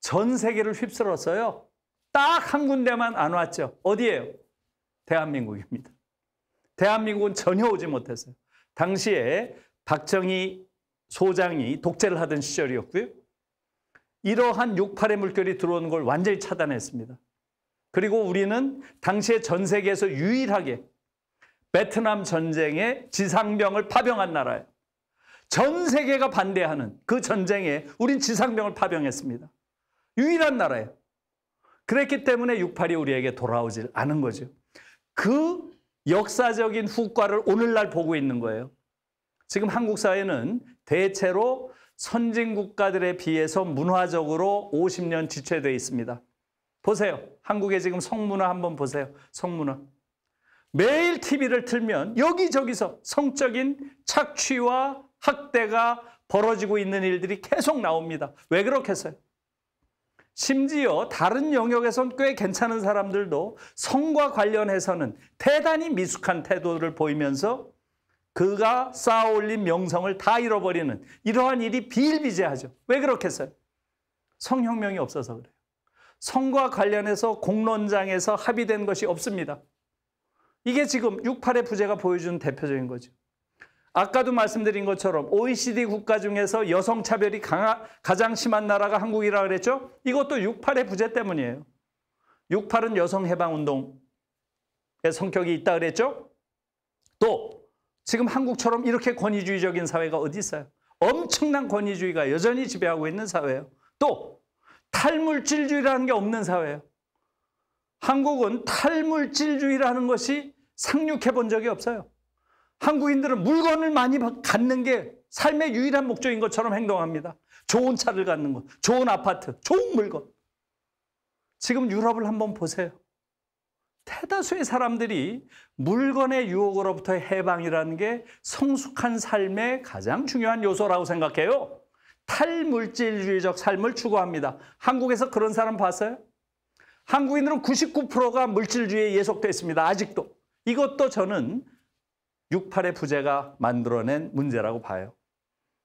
전 세계를 휩쓸었어요. 딱 한 군데만 안 왔죠. 어디예요? 대한민국입니다. 대한민국은 전혀 오지 못했어요. 당시에 박정희 소장이 독재를 하던 시절이었고요. 이러한 68의 물결이 들어오는 걸 완전히 차단했습니다. 그리고 우리는 당시에 전 세계에서 유일하게 베트남 전쟁에 지상병을 파병한 나라예요. 전 세계가 반대하는 그 전쟁에 우린 지상병을 파병했습니다. 유일한 나라예요. 그랬기 때문에 68이 우리에게 돌아오질 않은 거죠. 그 역사적인 후과를 오늘날 보고 있는 거예요. 지금 한국 사회는 대체로 선진 국가들에 비해서 문화적으로 50년 지체되어 있습니다. 보세요. 한국의 지금 성문화 한번 보세요. 성문화. 매일 TV를 틀면 여기저기서 성적인 착취와 학대가 벌어지고 있는 일들이 계속 나옵니다. 왜 그렇겠어요? 심지어 다른 영역에선 꽤 괜찮은 사람들도 성과 관련해서는 대단히 미숙한 태도를 보이면서 그가 쌓아올린 명성을 다 잃어버리는 이러한 일이 비일비재하죠. 왜 그렇겠어요? 성혁명이 없어서 그래요. 성과 관련해서 공론장에서 합의된 것이 없습니다. 이게 지금 68의 부재가 보여주는 대표적인 거죠. 아까도 말씀드린 것처럼 OECD 국가 중에서 여성 차별이 가장 심한 나라가 한국이라고 그랬죠? 이것도 68의 부재 때문이에요. 68은 여성 해방 운동의 성격이 있다 그랬죠? 또 지금 한국처럼 이렇게 권위주의적인 사회가 어디 있어요? 엄청난 권위주의가 여전히 지배하고 있는 사회예요. 또 탈물질주의라는 게 없는 사회예요. 한국은 탈물질주의라는 것이 상륙해 본 적이 없어요. 한국인들은 물건을 많이 갖는 게 삶의 유일한 목적인 것처럼 행동합니다. 좋은 차를 갖는 것, 좋은 아파트, 좋은 물건. 지금 유럽을 한번 보세요. 대다수의 사람들이 물건의 유혹으로부터의 해방이라는 게 성숙한 삶의 가장 중요한 요소라고 생각해요. 탈물질주의적 삶을 추구합니다. 한국에서 그런 사람 봤어요? 한국인들은 99%가 물질주의에 예속되어 있습니다. 아직도. 이것도 저는 68의 부재가 만들어낸 문제라고 봐요.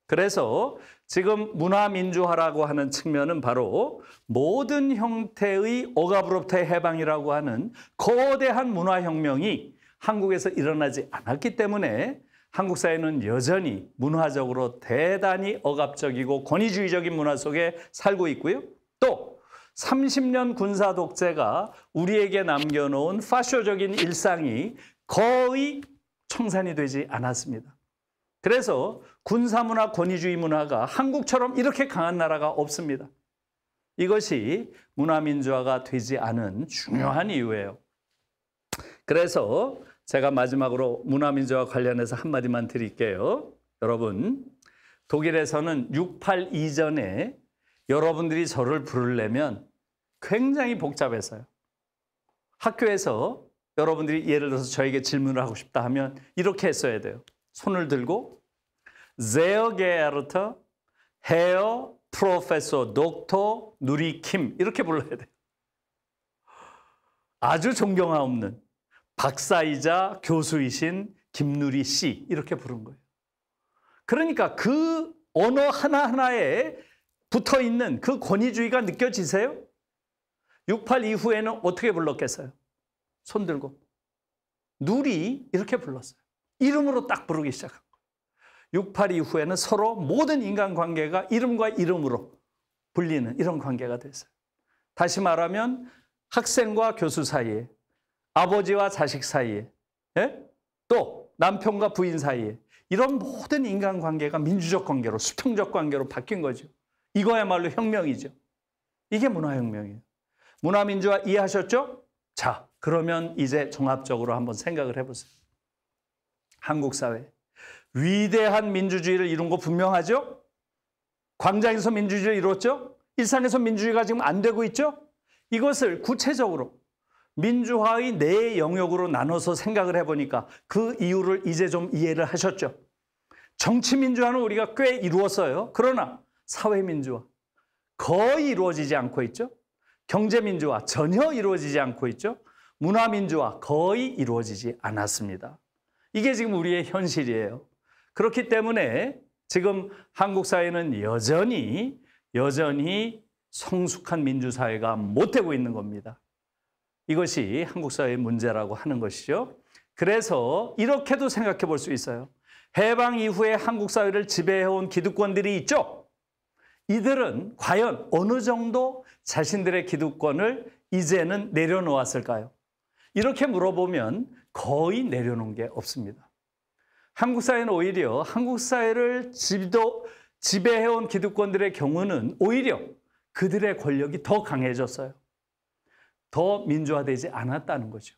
그래서 지금 문화민주화라고 하는 측면은 바로 모든 형태의 억압으로부터의 해방이라고 하는 거대한 문화혁명이 한국에서 일어나지 않았기 때문에 한국 사회는 여전히 문화적으로 대단히 억압적이고 권위주의적인 문화 속에 살고 있고요. 또 30년 군사 독재가 우리에게 남겨놓은 파쇼적인 일상이 거의 청산이 되지 않았습니다. 그래서 군사문화, 권위주의 문화가 한국처럼 이렇게 강한 나라가 없습니다. 이것이 문화민주화가 되지 않은 중요한 이유예요. 그래서 제가 마지막으로 문화민주화 관련해서 한마디만 드릴게요. 여러분, 독일에서는 6.8 이전에 여러분들이 저를 부르려면 굉장히 복잡했어요. 학교에서 여러분들이 예를 들어서 저에게 질문을 하고 싶다 하면 이렇게 했어야 돼요. 손을 들고 Sehr geehrter Herr Professor Dr. 누리 킴 이렇게 불러야 돼요. 아주 존경하옵는 박사이자 교수이신 김누리 씨 이렇게 부른 거예요. 그러니까 그 언어 하나하나에 붙어있는 그 권위주의가 느껴지세요? 6.8 이후에는 어떻게 불렀겠어요? 손 들고 누리 이렇게 불렀어요. 이름으로 딱 부르기 시작한 거예요. 6.8 이후에는 서로 모든 인간관계가 이름과 이름으로 불리는 이런 관계가 됐어요. 다시 말하면 학생과 교수 사이에, 아버지와 자식 사이에, 또 남편과 부인 사이에 이런 모든 인간관계가 민주적 관계로, 수평적 관계로 바뀐 거죠. 이거야말로 혁명이죠. 이게 문화혁명이에요. 문화민주화 이해하셨죠? 자, 그러면 이제 종합적으로 한번 생각을 해보세요. 한국 사회, 위대한 민주주의를 이룬 거 분명하죠? 광장에서 민주주의를 이뤘죠? 일상에서 민주주의가 지금 안 되고 있죠? 이것을 구체적으로 민주화의 네 영역으로 나눠서 생각을 해보니까 그 이유를 이제 좀 이해를 하셨죠? 정치민주화는 우리가 꽤 이루었어요. 그러나 사회민주화 거의 이루어지지 않고 있죠? 경제민주화 전혀 이루어지지 않고 있죠? 문화민주화 거의 이루어지지 않았습니다. 이게 지금 우리의 현실이에요. 그렇기 때문에 지금 한국 사회는 여전히 성숙한 민주사회가 못 되고 있는 겁니다. 이것이 한국 사회의 문제라고 하는 것이죠. 그래서 이렇게도 생각해 볼 수 있어요. 해방 이후에 한국 사회를 지배해온 기득권들이 있죠. 이들은 과연 어느 정도 자신들의 기득권을 이제는 내려놓았을까요? 이렇게 물어보면 거의 내려놓은 게 없습니다. 한국 사회는 오히려 한국 사회를 지배해온 기득권들의 경우는 오히려 그들의 권력이 더 강해졌어요. 더 민주화되지 않았다는 거죠.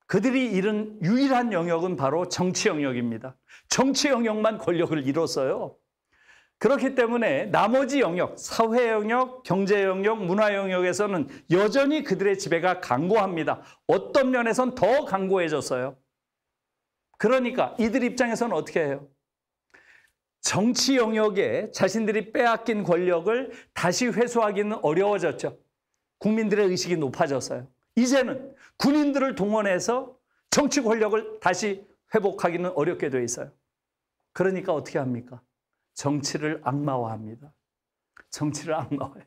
그들이 잃은 유일한 영역은 바로 정치 영역입니다. 정치 영역만 권력을 잃었어요. 그렇기 때문에 나머지 영역, 사회 영역, 경제 영역, 문화 영역에서는 여전히 그들의 지배가 강고합니다. 어떤 면에선 더 강고해졌어요. 그러니까 이들 입장에서는 어떻게 해요? 정치 영역에 자신들이 빼앗긴 권력을 다시 회수하기는 어려워졌죠. 국민들의 의식이 높아졌어요. 이제는 군인들을 동원해서 정치 권력을 다시 회복하기는 어렵게 돼 있어요. 그러니까 어떻게 합니까? 정치를 악마화합니다. 정치를 악마화해요.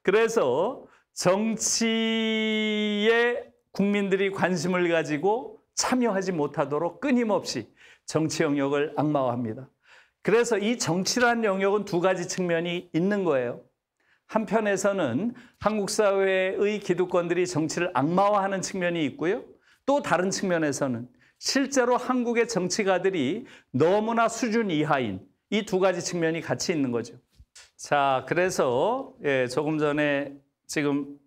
그래서 정치에 국민들이 관심을 가지고 참여하지 못하도록 끊임없이 정치 영역을 악마화합니다. 그래서 이 정치라는 영역은 두 가지 측면이 있는 거예요. 한편에서는 한국 사회의 기득권들이 정치를 악마화하는 측면이 있고요. 또 다른 측면에서는 실제로 한국의 정치가들이 너무나 수준 이하인 이 두 가지 측면이 같이 있는 거죠. 자, 그래서 조금 전에 지금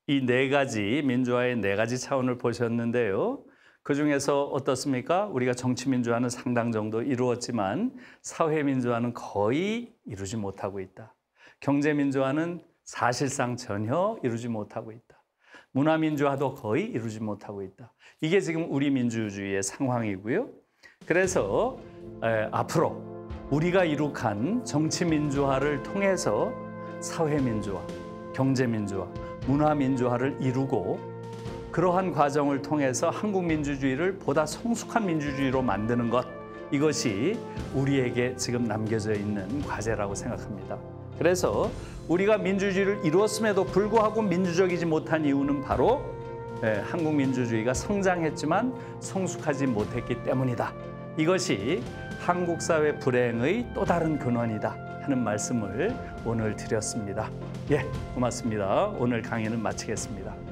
이 네 가지 민주화의 네 가지 차원을 보셨는데요. 그중에서 어떻습니까? 우리가 정치민주화는 상당 정도 이루었지만 사회민주화는 거의 이루지 못하고 있다. 경제민주화는 사실상 전혀 이루지 못하고 있다. 문화민주화도 거의 이루지 못하고 있다. 이게 지금 우리 민주주의의 상황이고요. 그래서 앞으로 우리가 이룩한 정치민주화를 통해서 사회민주화, 경제민주화, 문화민주화를 이루고 그러한 과정을 통해서 한국 민주주의를 보다 성숙한 민주주의로 만드는 것, 이것이 우리에게 지금 남겨져 있는 과제라고 생각합니다. 그래서 우리가 민주주의를 이루었음에도 불구하고 민주적이지 못한 이유는 바로 한국 민주주의가 성장했지만 성숙하지 못했기 때문이다. 이것이 한국 사회 불행의 또 다른 근원이다. 하는 말씀을 오늘 드렸습니다. 예, 고맙습니다. 오늘 강의는 마치겠습니다.